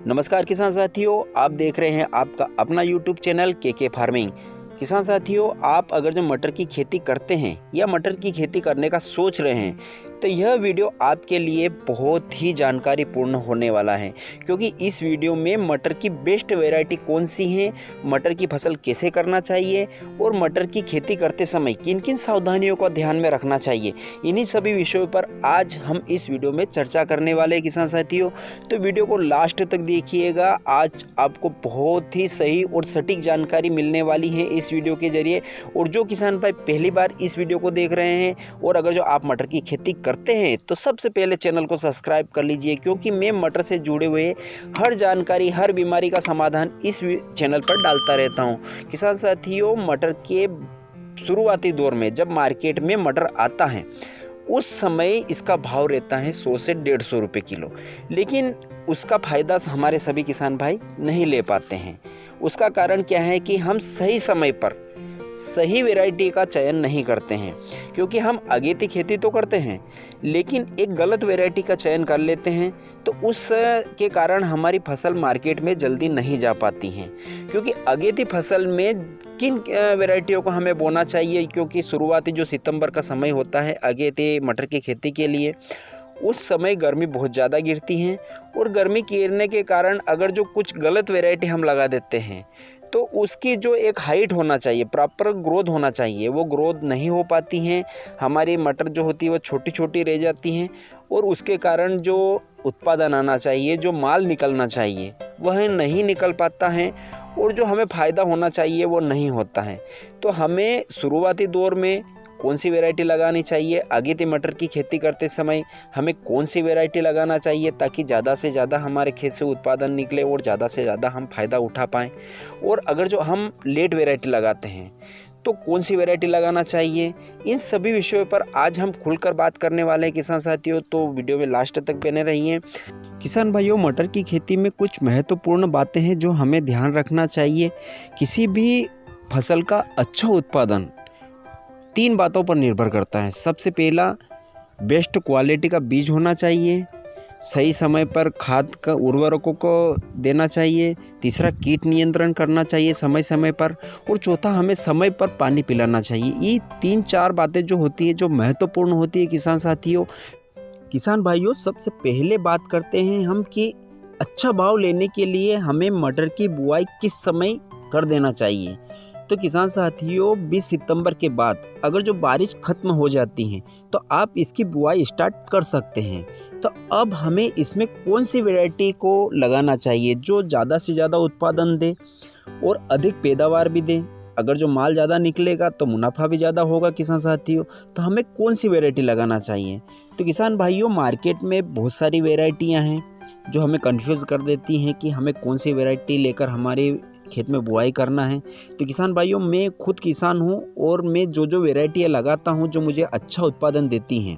नमस्कार किसान साथियों, आप देख रहे हैं आपका अपना YouTube चैनल के फार्मिंग। किसान साथियों, आप अगर जो मटर की खेती करते हैं या मटर की खेती करने का सोच रहे हैं तो यह वीडियो आपके लिए बहुत ही जानकारी पूर्ण होने वाला है, क्योंकि इस वीडियो में मटर की बेस्ट वैरायटी कौन सी है, मटर की फसल कैसे करना चाहिए और मटर की खेती करते समय किन किन सावधानियों को ध्यान में रखना चाहिए, इन्हीं सभी विषयों पर आज हम इस वीडियो में चर्चा करने वाले हैं किसान साथियों। तो वीडियो को लास्ट तक देखिएगा, आज आपको बहुत ही सही और सटीक जानकारी मिलने वाली है इस वीडियो के जरिए। और जो किसान भाई पहली बार इस वीडियो को देख रहे हैं और अगर जो आप मटर की खेती करते हैं तो सबसे पहले चैनल को सब्सक्राइब कर लीजिए, क्योंकि मैं मटर से जुड़े हुए हर जानकारी, हर बीमारी का समाधान इस चैनल पर डालता रहता हूं। किसान साथियों, मटर के शुरुआती दौर में जब मार्केट में मटर आता है उस समय इसका भाव रहता है 100 से 150 रुपये किलो, लेकिन उसका फ़ायदा हमारे सभी किसान भाई नहीं ले पाते हैं। उसका कारण क्या है कि हम सही समय पर सही वैरायटी का चयन नहीं करते हैं, क्योंकि हम अगेती खेती तो करते हैं लेकिन एक गलत वैरायटी का चयन कर लेते हैं, तो उस के कारण हमारी फसल मार्केट में जल्दी नहीं जा पाती हैं। क्योंकि अगेती फसल में किन वैरायटियों को हमें बोना चाहिए, क्योंकि शुरुआती जो सितंबर का समय होता है अगेती मटर की खेती के लिए, उस समय गर्मी बहुत ज़्यादा गिरती है और गर्मी गिरने के कारण अगर जो कुछ गलत वैरायटी हम लगा देते हैं तो उसकी जो एक हाइट होना चाहिए, प्रॉपर ग्रोथ होना चाहिए, वो ग्रोथ नहीं हो पाती हैं। हमारी मटर जो होती है वो छोटी छोटी रह जाती हैं और उसके कारण जो उत्पादन आना चाहिए, जो माल निकलना चाहिए वह नहीं निकल पाता है और जो हमें फ़ायदा होना चाहिए वो नहीं होता है। तो हमें शुरुआती दौर में कौन सी वैरायटी लगानी चाहिए, अगेती मटर की खेती करते समय हमें कौन सी वैरायटी लगाना चाहिए ताकि ज़्यादा से ज़्यादा हमारे खेत से उत्पादन निकले और ज़्यादा से ज़्यादा हम फ़ायदा उठा पाएँ। और अगर जो हम लेट वैरायटी लगाते हैं तो कौन सी वैरायटी लगाना चाहिए, इन सभी विषयों पर आज हम खुलकर बात करने वाले हैं किसान साथियों। तो वीडियो में लास्ट तक बने रहिए। किसान भाइयों, मटर की खेती में कुछ महत्वपूर्ण बातें हैं जो हमें ध्यान रखना चाहिए। किसी भी फसल का अच्छा उत्पादन 3 बातों पर निर्भर करता है। सबसे पहला, बेस्ट क्वालिटी का बीज होना चाहिए, सही समय पर खाद का उर्वरकों को देना चाहिए, तीसरा कीट नियंत्रण करना चाहिए समय समय पर, और चौथा हमें समय पर पानी पिलाना चाहिए। ये 3-4 बातें जो होती है, जो महत्वपूर्ण होती है किसान साथियों। किसान भाइयों, सबसे पहले बात करते हैं हम कि अच्छा भाव लेने के लिए हमें मटर की बुआई किस समय कर देना चाहिए। तो किसान साथियों, 20 सितंबर के बाद अगर जो बारिश खत्म हो जाती है तो आप इसकी बुआई स्टार्ट कर सकते हैं। तो अब हमें इसमें कौन सी वैरायटी को लगाना चाहिए जो ज़्यादा से ज़्यादा उत्पादन दे और अधिक पैदावार भी दे। अगर जो माल ज़्यादा निकलेगा तो मुनाफा भी ज़्यादा होगा किसान साथियों। तो हमें कौन सी वैरायटी लगाना चाहिए। तो किसान भाइयों, मार्केट में बहुत सारी वैरायटियाँ हैं जो हमें कन्फ्यूज़ कर देती हैं कि हमें कौन सी वैरायटी लेकर हमारे खेत में बुआई करना है। तो किसान भाइयों, मैं खुद किसान हूं और मैं जो वैरायटियाँ लगाता हूं जो मुझे अच्छा उत्पादन देती हैं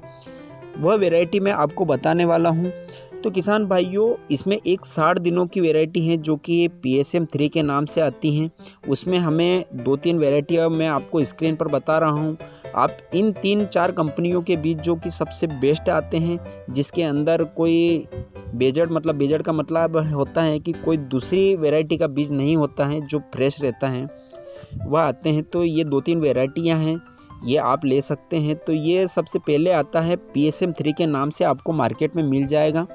वह वैरायटी मैं आपको बताने वाला हूं। तो किसान भाइयों, इसमें एक 60 दिनों की वैरायटी है जो कि PSM 3 के नाम से आती हैं। उसमें हमें 2-3 वैरायटियाँ मैं आपको स्क्रीन पर बता रहा हूं। आप इन 3-4 कंपनियों के बीच जो कि सबसे बेस्ट आते हैं, जिसके अंदर कोई बेजड़ का मतलब होता है कि कोई दूसरी वैरायटी का बीज नहीं होता है, जो फ्रेश रहता है, वह आते हैं। तो ये 2-3 वैरायटियां हैं, ये आप ले सकते हैं। तो ये सबसे पहले आता है PSM 3 के नाम से, आपको मार्केट में मिल जाएगा,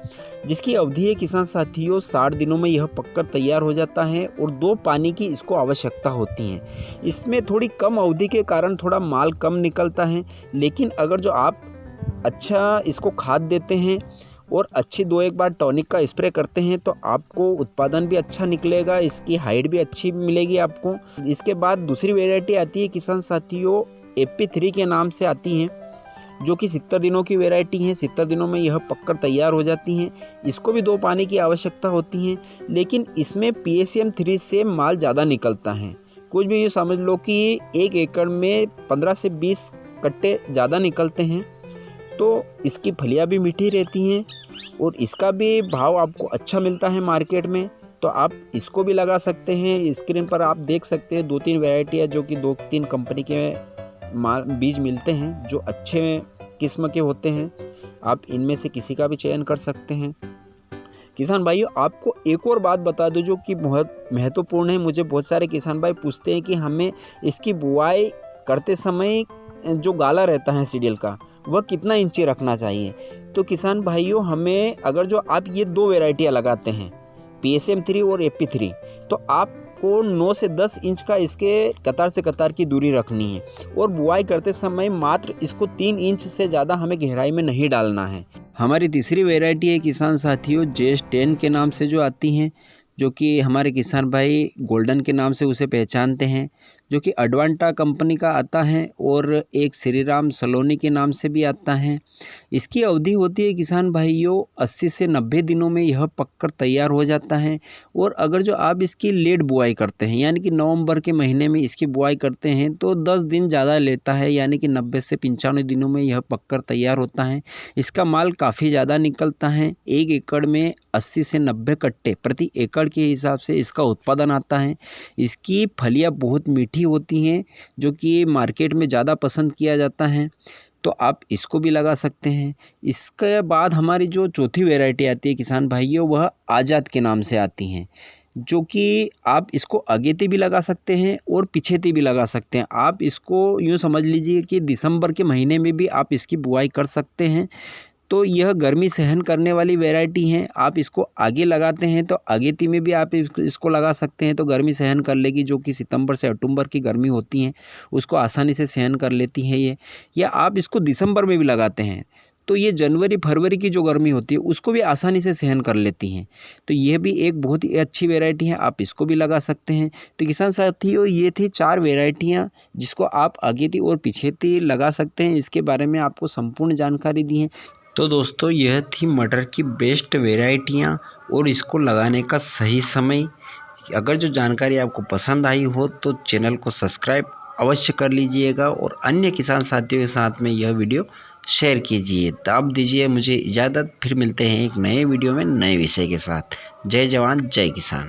जिसकी अवधि है किसान साथियों 60 दिनों में यह पककर तैयार हो जाता है और 2 पानी की इसको आवश्यकता होती है। इसमें थोड़ी कम अवधि के कारण थोड़ा माल कम निकलता है, लेकिन अगर जो आप अच्छा इसको खाद देते हैं और अच्छी 2-1 बार टॉनिक का स्प्रे करते हैं तो आपको उत्पादन भी अच्छा निकलेगा, इसकी हाइट भी अच्छी मिलेगी आपको। इसके बाद दूसरी वैरायटी आती है किसान साथियों, AP3 के नाम से आती हैं, जो कि 70 दिनों की वैरायटी है। 70 दिनों में यह पककर तैयार हो जाती हैं। इसको भी 2 पानी की आवश्यकता होती है, लेकिन इसमें PSM 3 से माल ज़्यादा निकलता है। कुछ भी ये समझ लो कि 1 एकड़ में 15 से 20 कट्टे ज़्यादा निकलते हैं। तो इसकी फलियाँ भी मीठी रहती हैं और इसका भी भाव आपको अच्छा मिलता है मार्केट में। तो आप इसको भी लगा सकते हैं। स्क्रीन पर आप देख सकते हैं 2-3 वैरायटियाँ जो कि 2-3 कंपनी के बीज मिलते हैं जो अच्छे किस्म के होते हैं। आप इनमें से किसी का भी चयन कर सकते हैं। किसान भाइयों, आपको एक और बात बता दूं जो कि बहुत महत्वपूर्ण है। मुझे बहुत सारे किसान भाई पूछते हैं कि हमें इसकी बुआई करते समय जो गाला रहता है सीरियल का, वह कितना इंची रखना चाहिए। तो किसान भाइयों, हमें अगर जो आप ये 2 वेराइटियाँ लगाते हैं, PSM 3 और AP3, तो आपको 9 से 10 इंच का इसके कतार से कतार की दूरी रखनी है और बुआई करते समय मात्र इसको 3 इंच से ज़्यादा हमें गहराई में नहीं डालना है। हमारी तीसरी वेराइटी है किसान साथियों JS10 के नाम से जो आती हैं, जो कि हमारे किसान भाई गोल्डन के नाम से उसे पहचानते हैं, जो कि अडवांटा कंपनी का आता है और एक श्रीराम सलोनी के नाम से भी आता है। इसकी अवधि होती है किसान भाइयों 80 से 90 दिनों में यह पककर तैयार हो जाता है। और अगर जो आप इसकी लेट बुआई करते हैं, यानी कि नवंबर के महीने में इसकी बुआई करते हैं, तो 10 दिन ज़्यादा लेता है, यानी कि 90 से 95 दिनों में यह पककर तैयार होता है। इसका माल काफ़ी ज़्यादा निकलता है। 1 एकड़ में 80 से 90 कट्टे प्रति एकड़ के हिसाब से इसका उत्पादन आता है। इसकी फलियाँ बहुत मीठी होती हैं, जो कि मार्केट में ज़्यादा पसंद किया जाता है, तो आप इसको भी लगा सकते हैं। इसके बाद हमारी जो चौथी वैरायटी आती है किसान भाइयों, वह आज़ाद के नाम से आती हैं, जो कि आप इसको अगेती भी लगा सकते हैं और पिछेती भी लगा सकते हैं। आप इसको यूँ समझ लीजिए कि दिसंबर के महीने में भी आप इसकी बुआई कर सकते हैं। तो यह गर्मी सहन करने वाली वैरायटी है। आप इसको आगे लगाते हैं तो अगेती में भी आप इसको लगा सकते हैं, तो गर्मी सहन कर लेगी, जो कि सितंबर से अक्टूबर की गर्मी होती है उसको आसानी से सहन कर लेती है ये। या आप इसको दिसंबर में भी लगाते हैं तो ये जनवरी फरवरी की जो गर्मी होती है उसको भी आसानी से सहन कर लेती हैं। तो यह भी एक बहुत ही अच्छी वैरायटी है, आप इसको भी लगा सकते हैं। तो किसान साथियों, ये थी 4 वैरायटियाँ जिसको आप अगेती और पिछेती लगा सकते हैं। इसके बारे में आपको संपूर्ण जानकारी दी है। तो दोस्तों, यह थी मटर की बेस्ट वैरायटियाँ और इसको लगाने का सही समय। अगर जो जानकारी आपको पसंद आई हो तो चैनल को सब्सक्राइब अवश्य कर लीजिएगा और अन्य किसान साथियों के साथ में यह वीडियो शेयर कीजिए। तो अब दीजिए मुझे इजाज़त, फिर मिलते हैं एक नए वीडियो में नए विषय के साथ। जय जवान जय किसान।